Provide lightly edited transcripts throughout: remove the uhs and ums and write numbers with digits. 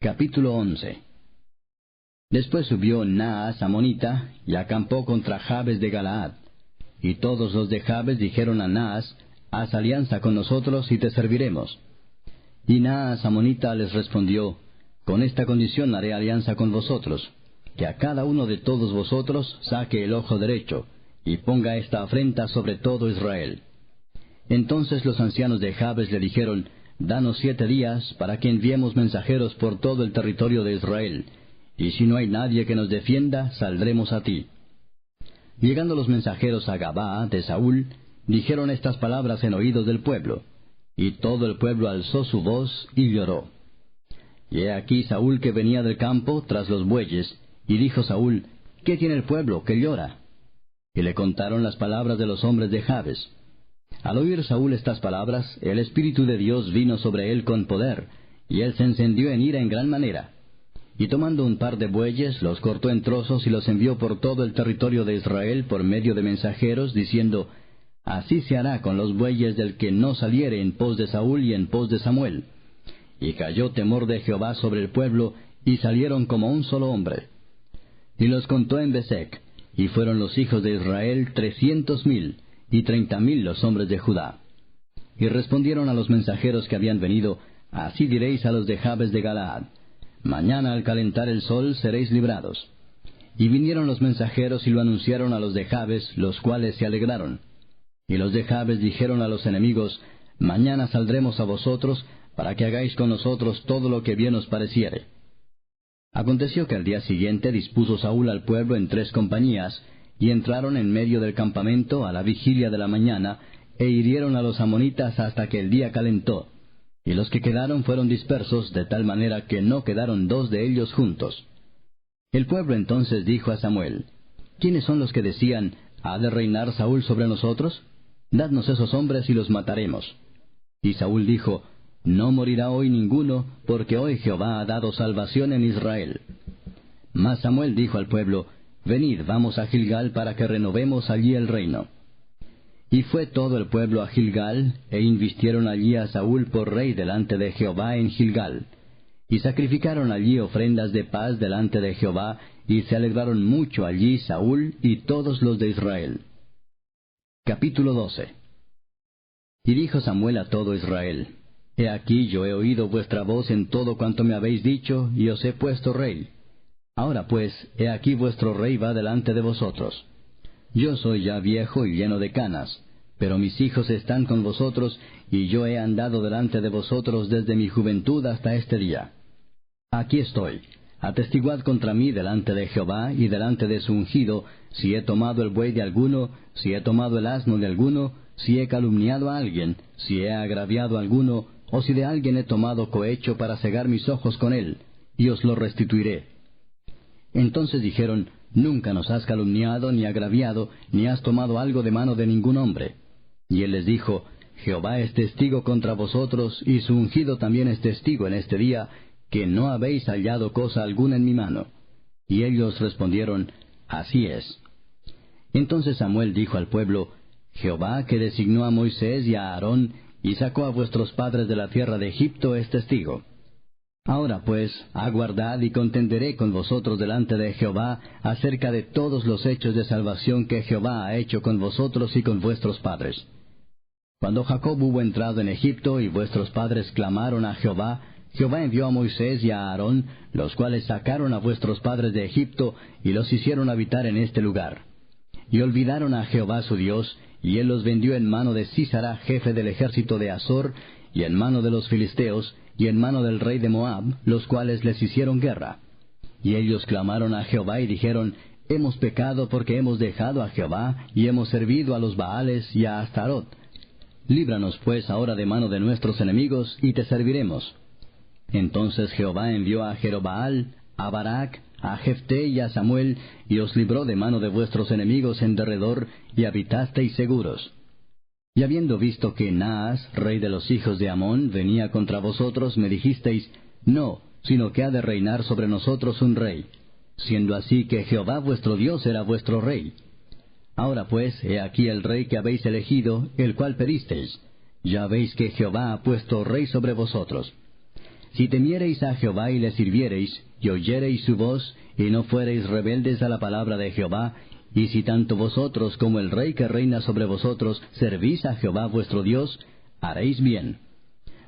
Capítulo 11. Después subió Naas amonita, y acampó contra Jabes de Galaad. Y todos los de Jabes dijeron a Naas: Haz alianza con nosotros, y te serviremos. Y Naas amonita les respondió: Con esta condición haré alianza con vosotros, que a cada uno de todos vosotros saque el ojo derecho, y ponga esta afrenta sobre todo Israel. Entonces los ancianos de Jabes le dijeron: Danos 7 días, para que enviemos mensajeros por todo el territorio de Israel, y si no hay nadie que nos defienda, saldremos a ti. Llegando los mensajeros a Gabaa de Saúl, dijeron estas palabras en oídos del pueblo, y todo el pueblo alzó su voz y lloró. Y he aquí Saúl que venía del campo tras los bueyes, y dijo Saúl: ¿Qué tiene el pueblo que llora? Y le contaron las palabras de los hombres de Jabes. Al oír Saúl estas palabras, el Espíritu de Dios vino sobre él con poder, y él se encendió en ira en gran manera. Y tomando un par de bueyes, los cortó en trozos y los envió por todo el territorio de Israel por medio de mensajeros, diciendo: Así se hará con los bueyes del que no saliere en pos de Saúl y en pos de Samuel. Y cayó temor de Jehová sobre el pueblo, y salieron como un solo hombre. Y los contó en Besec, y fueron los hijos de Israel 300,000, y 30,000 los hombres de Judá. Y respondieron a los mensajeros que habían venido: Así diréis a los de Jabes de Galaad: Mañana al calentar el sol seréis librados. Y vinieron los mensajeros y lo anunciaron a los de Jabes, los cuales se alegraron. Y los de Jabes dijeron a los enemigos: Mañana saldremos a vosotros, para que hagáis con nosotros todo lo que bien os pareciere. Aconteció que al día siguiente dispuso Saúl al pueblo en 3 compañías, y entraron en medio del campamento a la vigilia de la mañana, e hirieron a los amonitas hasta que el día calentó. Y los que quedaron fueron dispersos, de tal manera que no quedaron 2 de ellos juntos. El pueblo entonces dijo a Samuel: ¿Quiénes son los que decían: ¿Ha de reinar Saúl sobre nosotros? Dadnos esos hombres y los mataremos. Y Saúl dijo: No morirá hoy ninguno, porque hoy Jehová ha dado salvación en Israel. Mas Samuel dijo al pueblo: Venid, vamos a Gilgal para que renovemos allí el reino. Y fue todo el pueblo a Gilgal, e invistieron allí a Saúl por rey delante de Jehová en Gilgal. Y sacrificaron allí ofrendas de paz delante de Jehová, y se alegraron mucho allí Saúl y todos los de Israel. Capítulo 12. Y dijo Samuel a todo Israel: He aquí yo he oído vuestra voz en todo cuanto me habéis dicho, y os he puesto rey. Ahora pues, he aquí vuestro rey va delante de vosotros. Yo soy ya viejo y lleno de canas, pero mis hijos están con vosotros, y yo he andado delante de vosotros desde mi juventud hasta este día. Aquí estoy. Atestiguad contra mí delante de Jehová y delante de su ungido, si he tomado el buey de alguno, si he tomado el asno de alguno, si he calumniado a alguien, si he agraviado a alguno, o si de alguien he tomado cohecho para cegar mis ojos con él, y os lo restituiré. Entonces dijeron: Nunca nos has calumniado ni agraviado, ni has tomado algo de mano de ningún hombre. Y él les dijo: Jehová es testigo contra vosotros, y su ungido también es testigo en este día, que no habéis hallado cosa alguna en mi mano. Y ellos respondieron: Así es. Entonces Samuel dijo al pueblo: Jehová, que designó a Moisés y a Aarón, y sacó a vuestros padres de la tierra de Egipto, es testigo. Ahora pues, aguardad y contenderé con vosotros delante de Jehová acerca de todos los hechos de salvación que Jehová ha hecho con vosotros y con vuestros padres. Cuando Jacob hubo entrado en Egipto y vuestros padres clamaron a Jehová, Jehová envió a Moisés y a Aarón, los cuales sacaron a vuestros padres de Egipto y los hicieron habitar en este lugar. Y olvidaron a Jehová su Dios, y él los vendió en mano de Sísara, jefe del ejército de Azor, y en mano de los filisteos, y en mano del rey de Moab, los cuales les hicieron guerra. Y ellos clamaron a Jehová y dijeron: Hemos pecado porque hemos dejado a Jehová, y hemos servido a los Baales y a Astarot. Líbranos pues ahora de mano de nuestros enemigos, y te serviremos. Entonces Jehová envió a Jerobaal, a Barak, a Jefté y a Samuel, y os libró de mano de vuestros enemigos en derredor, y habitasteis seguros. Y habiendo visto que Naas, rey de los hijos de Amón, venía contra vosotros, me dijisteis: No, sino que ha de reinar sobre nosotros un rey, siendo así que Jehová vuestro Dios era vuestro rey. Ahora pues, he aquí el rey que habéis elegido, el cual pedisteis. Ya veis que Jehová ha puesto rey sobre vosotros. Si temiereis a Jehová y le sirviereis, y oyereis su voz, y no fuereis rebeldes a la palabra de Jehová, y si tanto vosotros como el rey que reina sobre vosotros servís a Jehová vuestro Dios, haréis bien.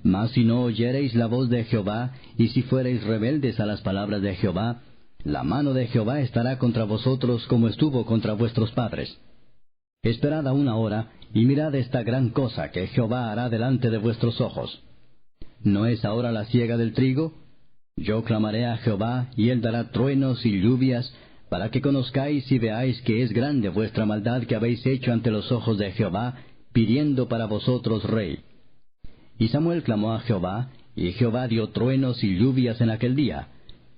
Mas si no oyereis la voz de Jehová, y si fuereis rebeldes a las palabras de Jehová, la mano de Jehová estará contra vosotros como estuvo contra vuestros padres. Esperad aún ahora, y mirad esta gran cosa que Jehová hará delante de vuestros ojos. ¿No es ahora la siega del trigo? Yo clamaré a Jehová, y él dará truenos y lluvias, para que conozcáis y veáis que es grande vuestra maldad que habéis hecho ante los ojos de Jehová, pidiendo para vosotros rey. Y Samuel clamó a Jehová, y Jehová dio truenos y lluvias en aquel día,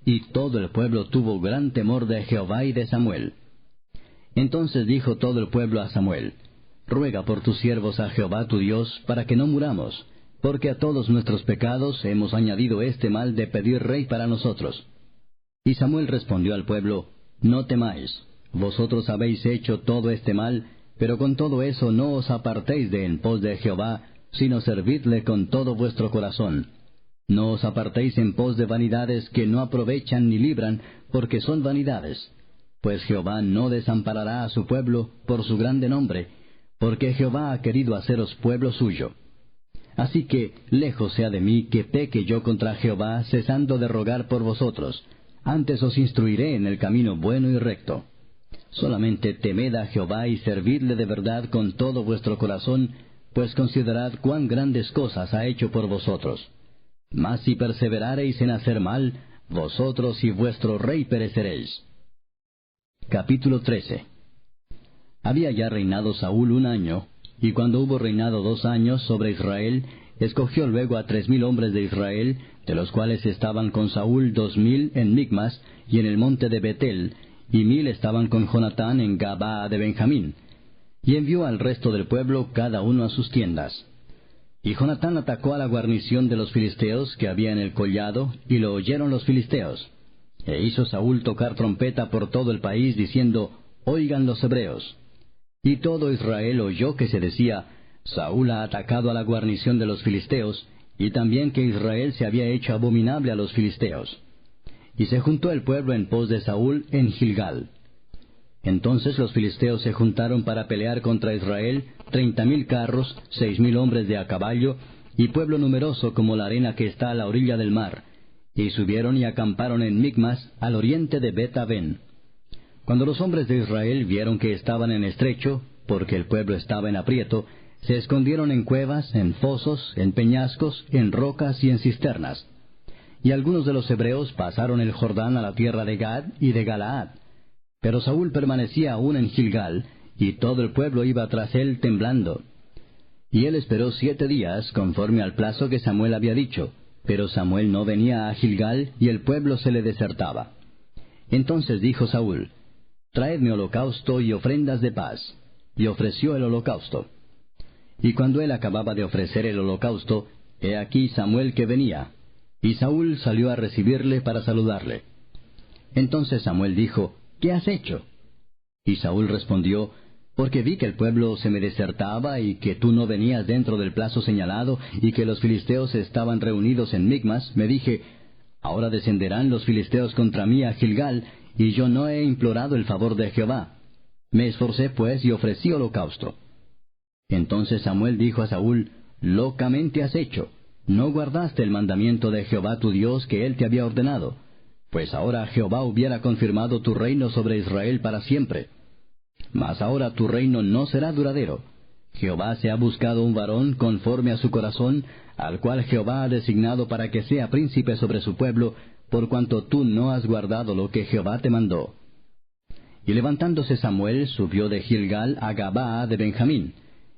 y todo el pueblo tuvo gran temor de Jehová y de Samuel. Entonces dijo todo el pueblo a Samuel, Ruega por tus siervos a Jehová tu Dios, para que no muramos, porque a todos nuestros pecados hemos añadido este mal de pedir rey para nosotros. Y Samuel respondió al pueblo, No temáis, vosotros habéis hecho todo este mal, pero con todo eso no os apartéis de en pos de Jehová, sino servidle con todo vuestro corazón. No os apartéis en pos de vanidades que no aprovechan ni libran, porque son vanidades. Pues Jehová no desamparará a su pueblo por su grande nombre, porque Jehová ha querido haceros pueblo suyo. Así que lejos sea de mí que peque yo contra Jehová, cesando de rogar por vosotros. Antes os instruiré en el camino bueno y recto. Solamente temed a Jehová y servidle de verdad con todo vuestro corazón, pues considerad cuán grandes cosas ha hecho por vosotros. Mas si perseverareis en hacer mal, vosotros y vuestro rey pereceréis. Capítulo 13. Había ya reinado Saúl 1 año, y cuando hubo reinado 2 años sobre Israel, escogió luego a 3,000 hombres de Israel, de los cuales estaban con Saúl 2,000 en Micmas y en el monte de Betel, y 1,000 estaban con Jonatán en Gabaa de Benjamín. Y envió al resto del pueblo cada uno a sus tiendas. Y Jonatán atacó a la guarnición de los filisteos que había en el collado, y lo oyeron los filisteos. E hizo Saúl tocar trompeta por todo el país, diciendo, Oigan los hebreos. Y todo Israel oyó que se decía, Saúl ha atacado a la guarnición de los filisteos, y también que Israel se había hecho abominable a los filisteos. Y se juntó el pueblo en pos de Saúl en Gilgal. Entonces los filisteos se juntaron para pelear contra Israel, 30,000 carros, 6,000 hombres de a caballo, y pueblo numeroso como la arena que está a la orilla del mar. Y subieron y acamparon en Micmas, al oriente de Bet-aven. Cuando los hombres de Israel vieron que estaban en estrecho, porque el pueblo estaba en aprieto, se escondieron en cuevas, en fosos, en peñascos, en rocas y en cisternas. Y algunos de los hebreos pasaron el Jordán a la tierra de Gad y de Galaad. Pero Saúl permanecía aún en Gilgal, y todo el pueblo iba tras él temblando. Y él esperó 7 días, conforme al plazo que Samuel había dicho, pero Samuel no venía a Gilgal, y el pueblo se le desertaba. Entonces dijo Saúl, Traedme holocausto y ofrendas de paz. Y ofreció el holocausto. Y cuando él acababa de ofrecer el holocausto, he aquí Samuel que venía. Y Saúl salió a recibirle para saludarle. Entonces Samuel dijo, ¿Qué has hecho? Y Saúl respondió, Porque vi que el pueblo se me desertaba, y que tú no venías dentro del plazo señalado, y que los filisteos estaban reunidos en Micmas, me dije, Ahora descenderán los filisteos contra mí a Gilgal, y yo no he implorado el favor de Jehová. Me esforcé pues y ofrecí holocausto. Entonces Samuel dijo a Saúl, Locamente has hecho. No guardaste el mandamiento de Jehová tu Dios que él te había ordenado. Pues ahora Jehová hubiera confirmado tu reino sobre Israel para siempre. Mas ahora tu reino no será duradero. Jehová se ha buscado un varón conforme a su corazón, al cual Jehová ha designado para que sea príncipe sobre su pueblo, por cuanto tú no has guardado lo que Jehová te mandó. Y levantándose Samuel, subió de Gilgal a Gabaa de Benjamín,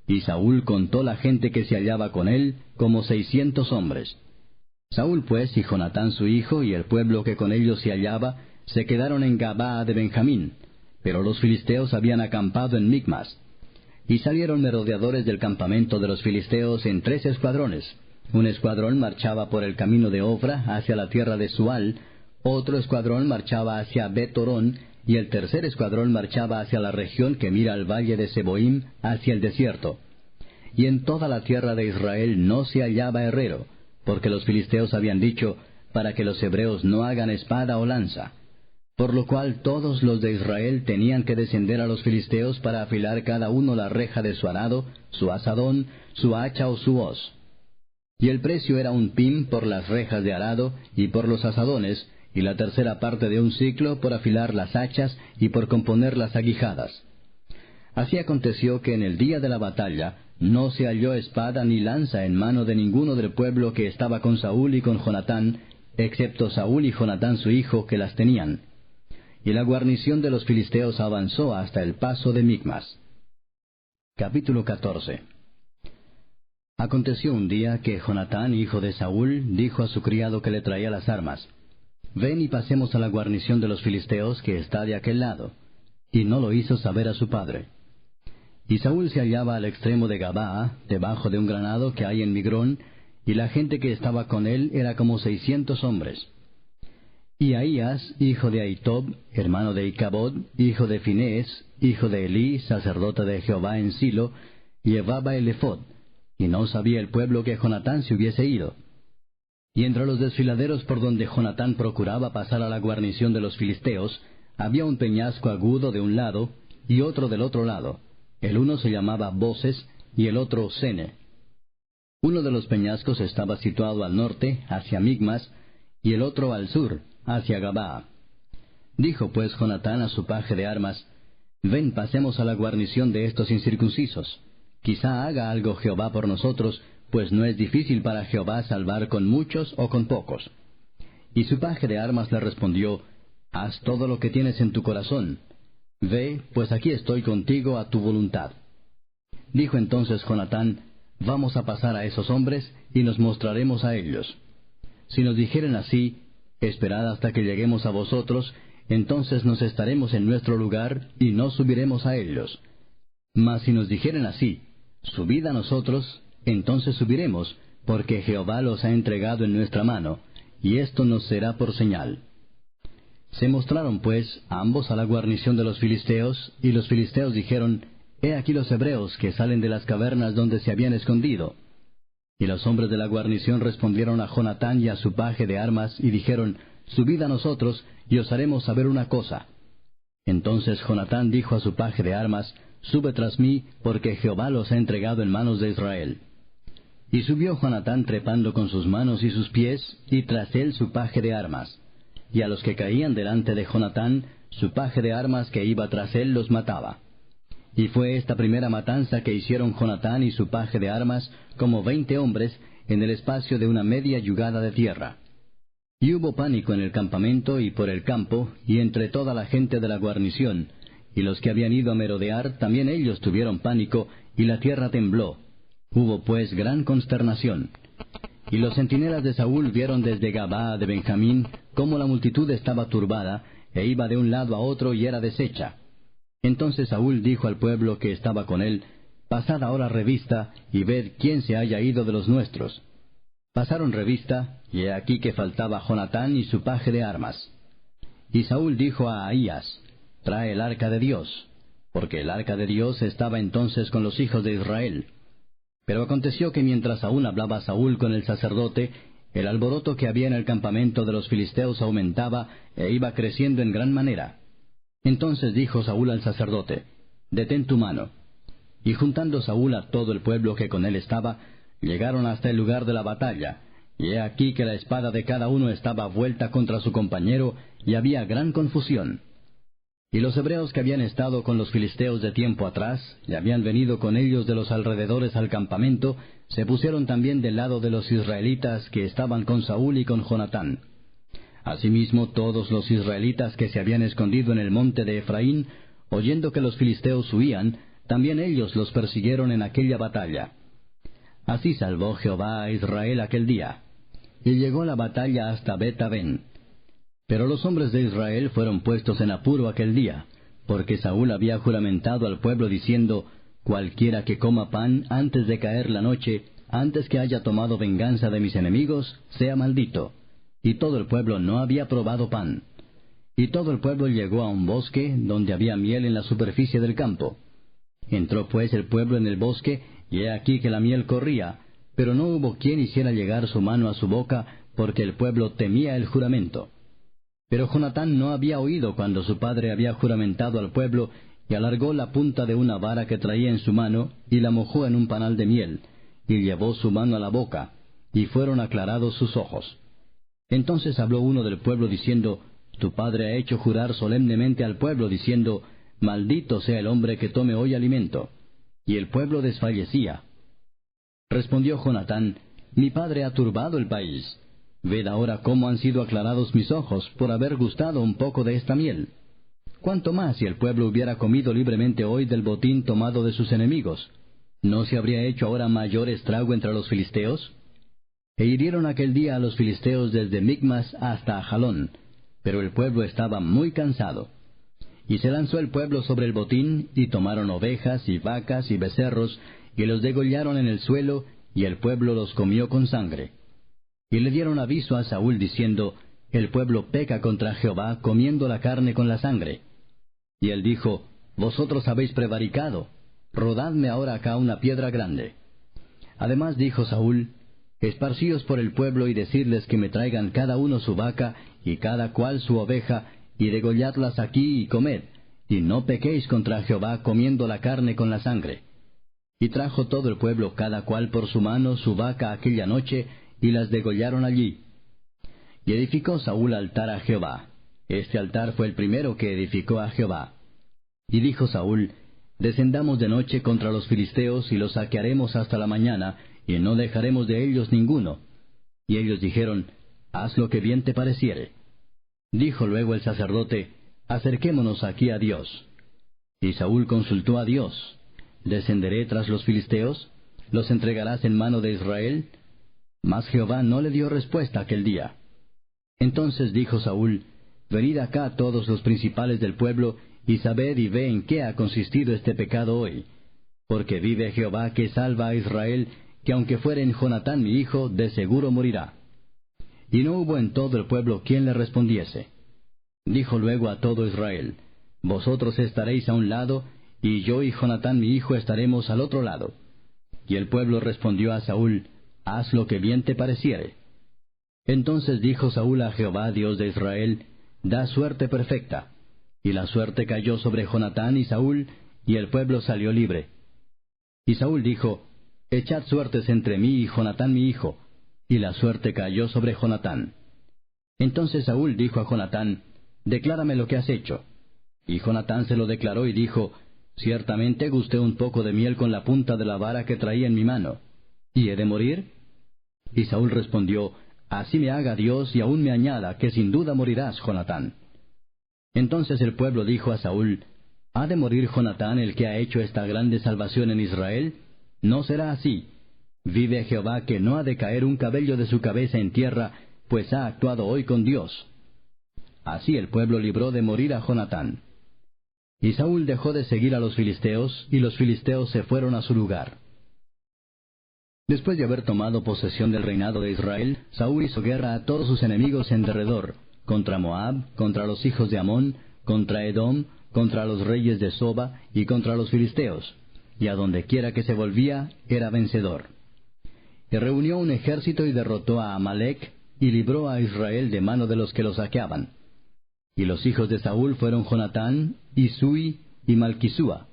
y Saúl contó la gente que se hallaba con él, como 600 hombres. Saúl pues y Jonatán su hijo y el pueblo que con ellos se hallaba, se quedaron en Gabaa de Benjamín, pero los filisteos habían acampado en Micmas. Y salieron merodeadores del campamento de los filisteos en 3 escuadrones. Un escuadrón marchaba por el camino de Ofra hacia la tierra de Sual, otro escuadrón marchaba hacia Bet-horón, y el tercer escuadrón marchaba hacia la región que mira al valle de Seboim, hacia el desierto. Y en toda la tierra de Israel no se hallaba herrero, porque los filisteos habían dicho, para que los hebreos no hagan espada o lanza. Por lo cual todos los de Israel tenían que descender a los filisteos para afilar cada uno la reja de su arado, su azadón, su hacha o su hoz. Y el precio era 1 pim por las rejas de arado y por los azadones, y la tercera parte de 1 siclo por afilar las hachas y por componer las aguijadas. Así aconteció que en el día de la batalla no se halló espada ni lanza en mano de ninguno del pueblo que estaba con Saúl y con Jonatán, excepto Saúl y Jonatán su hijo, que las tenían. Y la guarnición de los filisteos avanzó hasta el paso de Micmas. Capítulo 14. Aconteció un día que Jonatán, hijo de Saúl, dijo a su criado que le traía las armas: «Ven y pasemos a la guarnición de los filisteos que está de aquel lado». Y no lo hizo saber a su padre. Y Saúl se hallaba al extremo de Gabaa, debajo de un granado que hay en Migrón, y la gente que estaba con él era como 600 hombres. Y Ahías, hijo de Ahitob, hermano de Icabod, hijo de Finés, hijo de Elí, sacerdote de Jehová en Silo, llevaba el ephod, y no sabía el pueblo que Jonatán se hubiese ido. Y entre los desfiladeros por donde Jonatán procuraba pasar a la guarnición de los filisteos, había un peñasco agudo de un lado, y otro del otro lado. El uno se llamaba Boses, y el otro Sene. Uno de los peñascos estaba situado al norte, hacia Micmas, y el otro al sur, hacia Gabaa. Dijo pues Jonatán a su paje de armas: «Ven, pasemos a la guarnición de estos incircuncisos. Quizá haga algo Jehová por nosotros, pues no es difícil para Jehová salvar con muchos o con pocos». Y su paje de armas le respondió: «Haz todo lo que tienes en tu corazón. Ve, pues aquí estoy contigo a tu voluntad». Dijo entonces Jonatán: «Vamos a pasar a esos hombres, y nos mostraremos a ellos. Si nos dijeren así: Esperad hasta que lleguemos a vosotros, entonces nos estaremos en nuestro lugar, y no subiremos a ellos. Mas si nos dijeren así: Subid a nosotros, entonces subiremos, porque Jehová los ha entregado en nuestra mano, y esto nos será por señal». Se mostraron pues ambos a la guarnición de los filisteos, y los filisteos dijeron: «He aquí los hebreos que salen de las cavernas donde se habían escondido». Y los hombres de la guarnición respondieron a Jonatán y a su paje de armas, y dijeron: «Subid a nosotros, y os haremos saber una cosa». Entonces Jonatán dijo a su paje de armas: «Sube tras mí, porque Jehová los ha entregado en manos de Israel». Y subió Jonatán trepando con sus manos y sus pies, y tras él su paje de armas. Y a los que caían delante de Jonatán, su paje de armas que iba tras él los mataba. Y fue esta primera matanza que hicieron Jonatán y su paje de armas, como 20 hombres, en el espacio de una media yugada de tierra. Y hubo pánico en el campamento y por el campo, y entre toda la gente de la guarnición, y los que habían ido a merodear, también ellos tuvieron pánico, y la tierra tembló. Hubo pues gran consternación. Y los centinelas de Saúl vieron desde Gabaa de Benjamín cómo la multitud estaba turbada, e iba de un lado a otro y era deshecha. Entonces Saúl dijo al pueblo que estaba con él: «Pasad ahora revista, y ved quién se haya ido de los nuestros». Pasaron revista, y he aquí que faltaba Jonatán y su paje de armas. Y Saúl dijo a Ahías: «Trae el arca de Dios», porque el arca de Dios estaba entonces con los hijos de Israel. Pero aconteció que mientras aún hablaba Saúl con el sacerdote, el alboroto que había en el campamento de los filisteos aumentaba, e iba creciendo en gran manera. Entonces dijo Saúl al sacerdote: «Detén tu mano». Y juntando Saúl a todo el pueblo que con él estaba, llegaron hasta el lugar de la batalla, y he aquí que la espada de cada uno estaba vuelta contra su compañero, y había gran confusión. Y los hebreos que habían estado con los filisteos de tiempo atrás, y habían venido con ellos de los alrededores al campamento, se pusieron también del lado de los israelitas que estaban con Saúl y con Jonatán. Asimismo todos los israelitas que se habían escondido en el monte de Efraín, oyendo que los filisteos huían, también ellos los persiguieron en aquella batalla. Así salvó Jehová a Israel aquel día. Y llegó la batalla hasta Bet-aven. Pero los hombres de Israel fueron puestos en apuro aquel día, porque Saúl había juramentado al pueblo diciendo: «Cualquiera que coma pan antes de caer la noche, antes que haya tomado venganza de mis enemigos, sea maldito». Y todo el pueblo no había probado pan. Y todo el pueblo llegó a un bosque, donde había miel en la superficie del campo. Entró pues el pueblo en el bosque, y he aquí que la miel corría, pero no hubo quien hiciera llegar su mano a su boca, porque el pueblo temía el juramento. Pero Jonatán no había oído cuando su padre había juramentado al pueblo, y alargó la punta de una vara que traía en su mano, y la mojó en un panal de miel, y llevó su mano a la boca, y fueron aclarados sus ojos. Entonces habló uno del pueblo diciendo, Tu padre ha hecho jurar solemnemente al pueblo, diciendo, Maldito sea el hombre que tome hoy alimento. Y el pueblo desfallecía. Respondió Jonatán, Mi padre ha turbado el país. Ved ahora cómo han sido aclarados mis ojos por haber gustado un poco de esta miel. ¿Cuánto más si el pueblo hubiera comido libremente hoy del botín tomado de sus enemigos? ¿No se habría hecho ahora mayor estrago entre los filisteos? E hirieron aquel día a los filisteos desde Micmas hasta Ajalón, pero el pueblo estaba muy cansado. Y se lanzó el pueblo sobre el botín, y tomaron ovejas, y vacas, y becerros, y los degollaron en el suelo, y el pueblo los comió con sangre. Y le dieron aviso a Saúl, diciendo, El pueblo peca contra Jehová, comiendo la carne con la sangre. Y él dijo, Vosotros habéis prevaricado, rodadme ahora acá una piedra grande. Además dijo Saúl, Esparcíos por el pueblo y decirles que me traigan cada uno su vaca, y cada cual su oveja, y degolladlas aquí y comed, y no pequéis contra Jehová comiendo la carne con la sangre. Y trajo todo el pueblo cada cual por su mano su vaca aquella noche, y las degollaron allí. Y edificó Saúl altar a Jehová. Este altar fue el primero que edificó a Jehová. Y dijo Saúl, Descendamos de noche contra los filisteos, y los saquearemos hasta la mañana, y no dejaremos de ellos ninguno. Y ellos dijeron, Haz lo que bien te pareciere. Dijo luego el sacerdote, Acerquémonos aquí a Dios. Y Saúl consultó a Dios, ¿Descenderé tras los filisteos? ¿Los entregarás en mano de Israel? Mas Jehová no le dio respuesta aquel día. Entonces dijo Saúl, Venid acá todos los principales del pueblo, y sabed y ve en qué ha consistido este pecado hoy. Porque vive Jehová que salva a Israel, que aunque fuere en Jonatán mi hijo, de seguro morirá. Y no hubo en todo el pueblo quien le respondiese. Dijo luego a todo Israel, Vosotros estaréis a un lado, y yo y Jonatán mi hijo estaremos al otro lado. Y el pueblo respondió a Saúl, Haz lo que bien te pareciere. Entonces dijo Saúl a Jehová, Dios de Israel, Da suerte perfecta. Y la suerte cayó sobre Jonatán y Saúl, y el pueblo salió libre. Y Saúl dijo, Echad suertes entre mí y Jonatán mi hijo. Y la suerte cayó sobre Jonatán. Entonces Saúl dijo a Jonatán, Declárame lo que has hecho. Y Jonatán se lo declaró y dijo, Ciertamente gusté un poco de miel con la punta de la vara que traía en mi mano. ¿Y he de morir? Y Saúl respondió, Así me haga Dios y aún me añada, que sin duda morirás, Jonatán. Entonces el pueblo dijo a Saúl, ¿Ha de morir Jonatán el que ha hecho esta grande salvación en Israel? No será así. Vive Jehová que no ha de caer un cabello de su cabeza en tierra, pues ha actuado hoy con Dios. Así el pueblo libró de morir a Jonatán. Y Saúl dejó de seguir a los filisteos, y los filisteos se fueron a su lugar. Después de haber tomado posesión del reinado de Israel, Saúl hizo guerra a todos sus enemigos en derredor, contra Moab, contra los hijos de Amón, contra Edom, contra los reyes de Soba, y contra los filisteos, y a donde quiera que se volvía, era vencedor. Y reunió un ejército y derrotó a Amalec, y libró a Israel de mano de los que lo saqueaban. Y los hijos de Saúl fueron Jonatán, Isui y Malquisúa.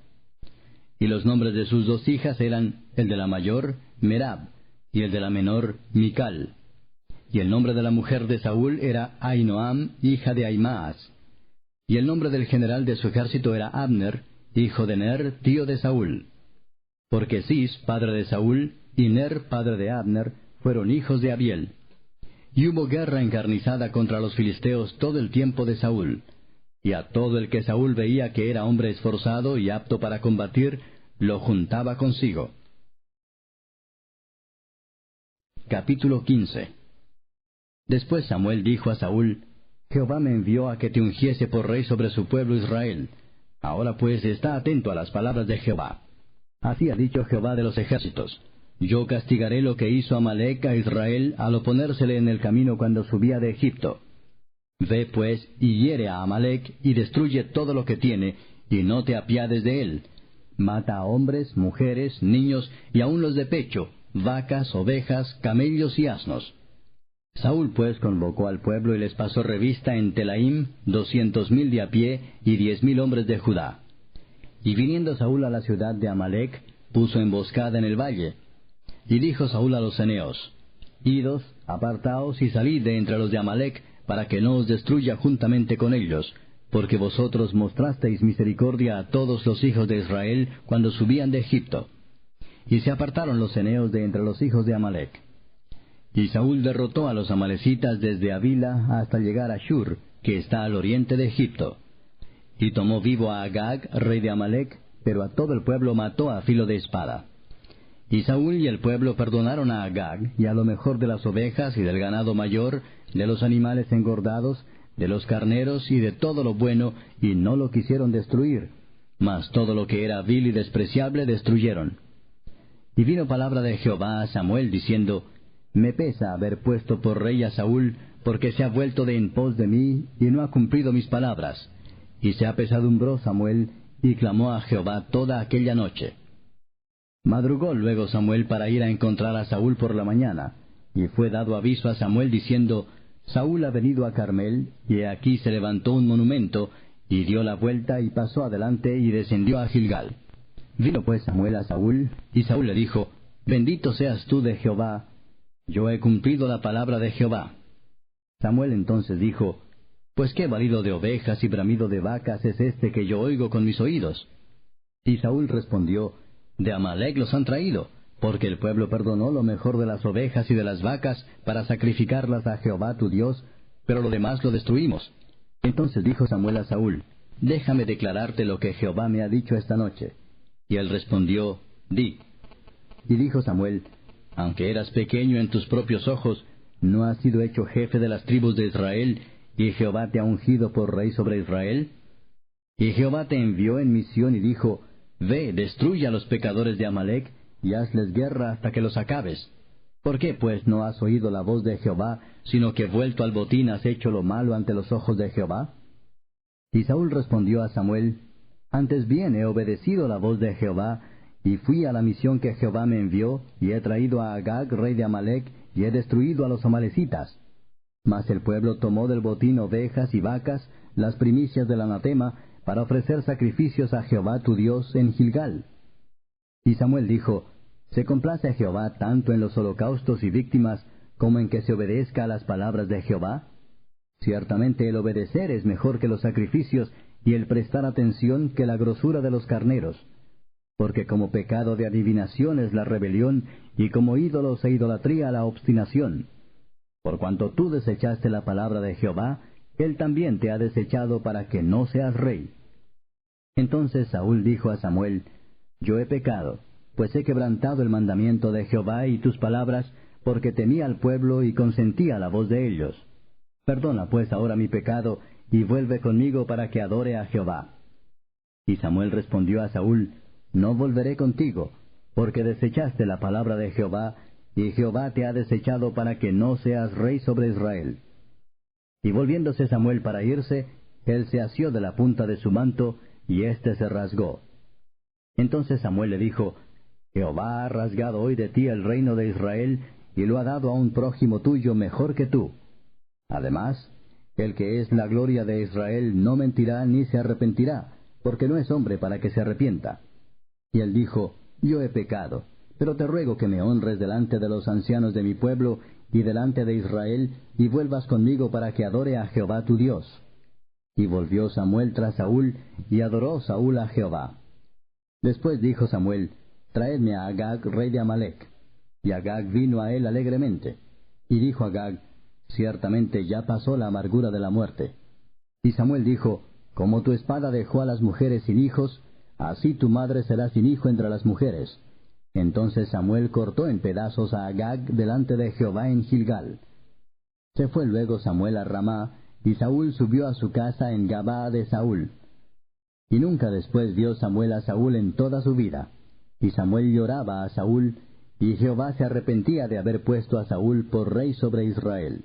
Y los nombres de sus dos hijas eran, el de la mayor, Merab, y el de la menor, Mical. Y el nombre de la mujer de Saúl era Ahinoam, hija de Ahimaas. Y el nombre del general de su ejército era Abner, hijo de Ner, tío de Saúl. Porque Cis, padre de Saúl, y Ner, padre de Abner, fueron hijos de Abiel. Y hubo guerra encarnizada contra los filisteos todo el tiempo de Saúl. Y a todo el que Saúl veía que era hombre esforzado y apto para combatir, lo juntaba consigo. Capítulo 15. Después Samuel dijo a Saúl, Jehová me envió a que te ungiese por rey sobre su pueblo Israel. Ahora pues está atento a las palabras de Jehová. Así ha dicho Jehová de los ejércitos, yo castigaré lo que hizo Amalec a Israel al oponérsele en el camino cuando subía de Egipto. Ve pues y hiere a Amalec y destruye todo lo que tiene, y no te apiades de él. Mata a hombres, mujeres, niños y aun los de pecho, vacas, ovejas, camellos y asnos. Saúl pues convocó al pueblo y les pasó revista en Telaim 200,000 de a pie y 10,000 hombres de Judá. Y viniendo Saúl a la ciudad de Amalec, puso emboscada en el valle. Y dijo Saúl a los eneos: Idos, apartaos y salid de entre los de Amalec, para que no os destruya juntamente con ellos, porque vosotros mostrasteis misericordia a todos los hijos de Israel cuando subían de Egipto. Y se apartaron los eneos de entre los hijos de Amalec. Y Saúl derrotó a los amalecitas desde Avila hasta llegar a Shur, que está al oriente de Egipto. Y tomó vivo a Agag, rey de Amalec, pero a todo el pueblo mató a filo de espada. Y Saúl y el pueblo perdonaron a Agag, y a lo mejor de las ovejas y del ganado mayor, de los animales engordados, de los carneros y de todo lo bueno, y no lo quisieron destruir, mas todo lo que era vil y despreciable destruyeron. Y vino palabra de Jehová a Samuel, diciendo: Me pesa haber puesto por rey a Saúl, porque se ha vuelto de en pos de mí, y no ha cumplido mis palabras. Y se apesadumbró Samuel, y clamó a Jehová toda aquella noche. Madrugó luego Samuel para ir a encontrar a Saúl por la mañana, y fue dado aviso a Samuel diciendo: Saúl ha venido a Carmel, y aquí se levantó un monumento, y dio la vuelta y pasó adelante y descendió a Gilgal. Vino pues Samuel a Saúl, y Saúl le dijo: Bendito seas tú de Jehová, yo he cumplido la palabra de Jehová. Samuel entonces dijo: Pues qué balido de ovejas y bramido de vacas es este que yo oigo con mis oídos. Y Saúl respondió: De Amalec los han traído, porque el pueblo perdonó lo mejor de las ovejas y de las vacas para sacrificarlas a Jehová tu Dios, pero lo demás lo destruimos. Entonces dijo Samuel a Saúl: Déjame declararte lo que Jehová me ha dicho esta noche. Y él respondió: Di. Y dijo Samuel: Aunque eras pequeño en tus propios ojos, ¿no has sido hecho jefe de las tribus de Israel, y Jehová te ha ungido por rey sobre Israel? Y Jehová te envió en misión y dijo: Ve, destruye a los pecadores de Amalec, y hazles guerra hasta que los acabes. ¿Por qué pues no has oído la voz de Jehová, sino que vuelto al botín has hecho lo malo ante los ojos de Jehová? Y Saúl respondió a Samuel: Antes bien he obedecido la voz de Jehová, y fui a la misión que Jehová me envió, y he traído a Agag, rey de Amalec, y he destruido a los amalecitas. Mas el pueblo tomó del botín ovejas y vacas, las primicias del anatema, para ofrecer sacrificios a Jehová tu Dios en Gilgal. Y Samuel dijo: ¿Se complace Jehová tanto en los holocaustos y víctimas, como en que se obedezca a las palabras de Jehová? Ciertamente el obedecer es mejor que los sacrificios, y el prestar atención que la grosura de los carneros. Porque como pecado de adivinación es la rebelión, y como ídolos e idolatría la obstinación. Por cuanto tú desechaste la palabra de Jehová, él también te ha desechado para que no seas rey. Entonces Saúl dijo a Samuel: Yo he pecado, pues he quebrantado el mandamiento de Jehová y tus palabras, porque temí al pueblo y consentí a la voz de ellos. Perdona pues ahora mi pecado, y vuelve conmigo para que adore a Jehová. Y Samuel respondió a Saúl: No volveré contigo, porque desechaste la palabra de Jehová, y Jehová te ha desechado para que no seas rey sobre Israel. Y volviéndose Samuel para irse, él se asió de la punta de su manto, y éste se rasgó. Entonces Samuel le dijo: Jehová ha rasgado hoy de ti el reino de Israel, y lo ha dado a un prójimo tuyo mejor que tú. Además, el que es la gloria de Israel no mentirá ni se arrepentirá, porque no es hombre para que se arrepienta. Y él dijo: Yo he pecado, pero te ruego que me honres delante de los ancianos de mi pueblo y delante de Israel, y vuelvas conmigo para que adore a Jehová tu Dios. Y volvió Samuel tras Saúl, y adoró Saúl a Jehová. Después dijo Samuel: Traedme a Agag, rey de Amalec. Y Agag vino a él alegremente. Y dijo Agag: Ciertamente ya pasó la amargura de la muerte. Y Samuel dijo: Como tu espada dejó a las mujeres sin hijos, así tu madre será sin hijo entre las mujeres. Entonces Samuel cortó en pedazos a Agag delante de Jehová en Gilgal. Se fue luego Samuel a Ramá, y Saúl subió a su casa en Gabaa de Saúl. Y nunca después vio Samuel a Saúl en toda su vida. Y Samuel lloraba a Saúl, y Jehová se arrepentía de haber puesto a Saúl por rey sobre Israel.